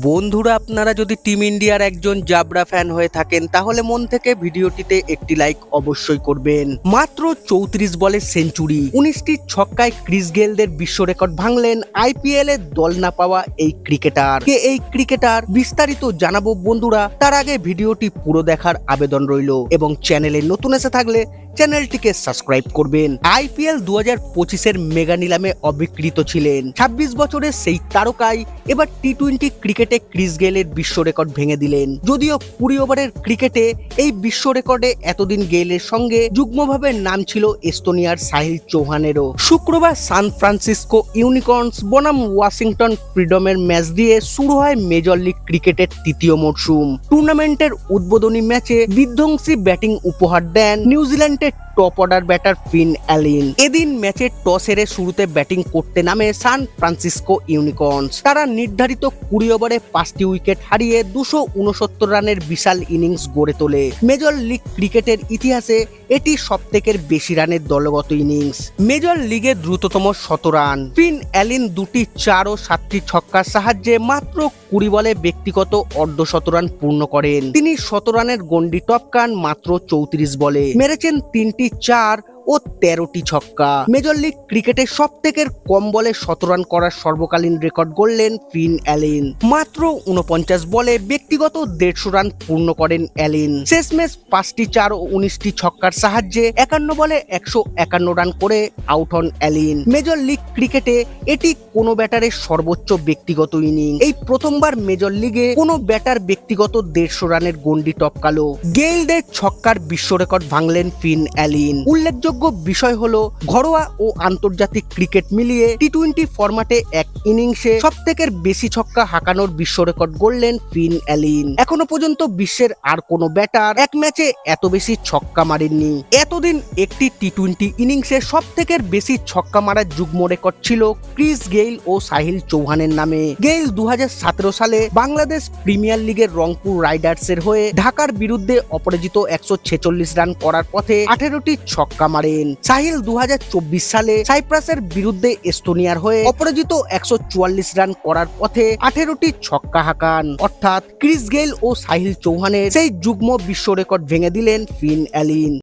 বন্ধুরা, আপনারা যদি টিম ইন্ডিয়ার একজন জাবরা ফ্যান হয়ে থাকেন তাহলে মন থেকে ভিডিওটিতে একটি লাইক অবশ্যই করবেন। মাত্র 34 বলে সেঞ্চুরি, 19টি ছক্কায় ক্রিস গেলদের বিশ্ব রেকর্ড ভাঙলেন আইপিএল এ দল না পাওয়া এই ক্রিকেটার। কে এই ক্রিকেটার বিস্তারিত জানাবো বন্ধুরা, তার আগে ভিডিওটি পুরো দেখার আবেদন রইল এবং চ্যানেলে নতুন এসে থাকলে চ্যানেলটিকে সাবস্ক্রাইব করবেন। আইপিএল 2025-এর মেগা নিলামে অবিকৃত ছিলেন 26 বছরের সেই তারকাই এবার টি-20 ক্রিকেটে ক্রিস গেলের বিশ্ব রেকর্ড ভেঙে দিলেন। যদিও 20 ওভারের ক্রিকেটে এই বিশ্ব রেকর্ডে এতদিন গেলের সঙ্গে যুগ্মভাবে নাম ছিল এস্তোনিয়ার সাহিল চৌহানেরও। শুক্রবার সান ফ্রান্সিসকো ইউনিকর্নস বনাম ওয়াশিংটন ফ্রিডমের ম্যাচ দিয়ে শুরু হয় মেজর লিগ ক্রিকেটের তৃতীয় মরশুম। টুর্নামেন্টের উদ্বোধনী ম্যাচে বিধ্বংসী ব্যাটিং উপহার দেন নিউজিল্যান্ডের টপ অর্ডার ব্যাটার ফিন অ্যালিন। এদিন ম্যাচের টস হেরে শুরুতে ব্যাটিং করতে নামে সান ফ্রান্সিসকো ইউনিকর্নস। তারা নির্ধারিত 20 ওভারে 5টি উইকেট হারিয়ে 269 রানের বিশাল ইনিংস গড়ে তোলে। মেজর লিগ ক্রিকেটের ইতিহাসে এটি সবথেকে বেশি রানের দলগত ইনিংস। মেজর লিগে দ্রুততম 100 রান। ফিন অ্যালিন 2টি 4 ও 7টি ছক্কার সাহায্যে মাত্র 20 বলে ব্যক্তিগত অর্ধশত রান পূর্ণ করেন। তিনি 100 রানের গন্ডি টপকান মাত্র 34 বলে, মেরেছেন 3টি 4 ও 13টি ছক্কা। মেজর লিগ ক্রিকেটে সবথেকে কম বলে 100 রান করার সর্বকালীন রেকর্ড গড়লেন ফিন অ্যালিন। মাত্র 49 বলে ব্যক্তিগত 150 রান পূর্ণ করেন অ্যালিন। শেষমেশ 5টি 4 ও 19টি ছক্কার সাহায্যে 51 বলে 151 রান করে আউট হন অ্যালিন। মেজর লিগ ক্রিকেটে এটি কোনো ব্যাটারের সর্বোচ্চ ব্যক্তিগত ইনিংস। এই প্রথমবার মেজর লিগে কোনো ব্যাটার ব্যক্তিগত 150 রানের গন্ডি টপকালো। গেইলদের ছক্কার বিশ্ব রেকর্ড ভাঙলেন ফিন অ্যালিন। উল্লেখযোগ্য বিষয় হলো, ঘরোয়া ও আন্তর্জাতিক ক্রিকেট মিলিয়ে টি-20 ফরম্যাটে এক ইনিংসে সবথেকে বেশি ছক্কা হাঁকানোর বিশ্ব রেকর্ড গড়লেন ফিন অ্যালিন। এখনো পর্যন্ত বিশ্বের আর কোনো ব্যাটার এক ম্যাচে এত বেশি ছক্কা মারেননি। এতদিন একটি টি-20 ইনিংসে সবথেকে বেশি ছক্কা মারার যুগ্ম রেকর্ড ছিল ক্রিস গেইল ও সাহিল চৌহানের নামে। গেইল 2017 সালে বাংলাদেশ প্রিমিয়ার লিগের রংপুর রাইডার্সের হয়ে ঢাকার বিরুদ্ধে অপরাজিত 146 রান করার পথে 18টি ছক্কা মারেন। সাহিল 2024 সালে সাইপ্রাসের বিরুদ্ধে এস্তোনিয়ার হয়ে অপরাজিত 144 রান করার পথে 18টি ছক্কা হাঁকান। অর্থাৎ ক্রিস গেইল ও সাহিল চৌহানের সেই যুগ্ম বিশ্ব রেকর্ড ভেঙে দিলেন ফিন অ্যালিন।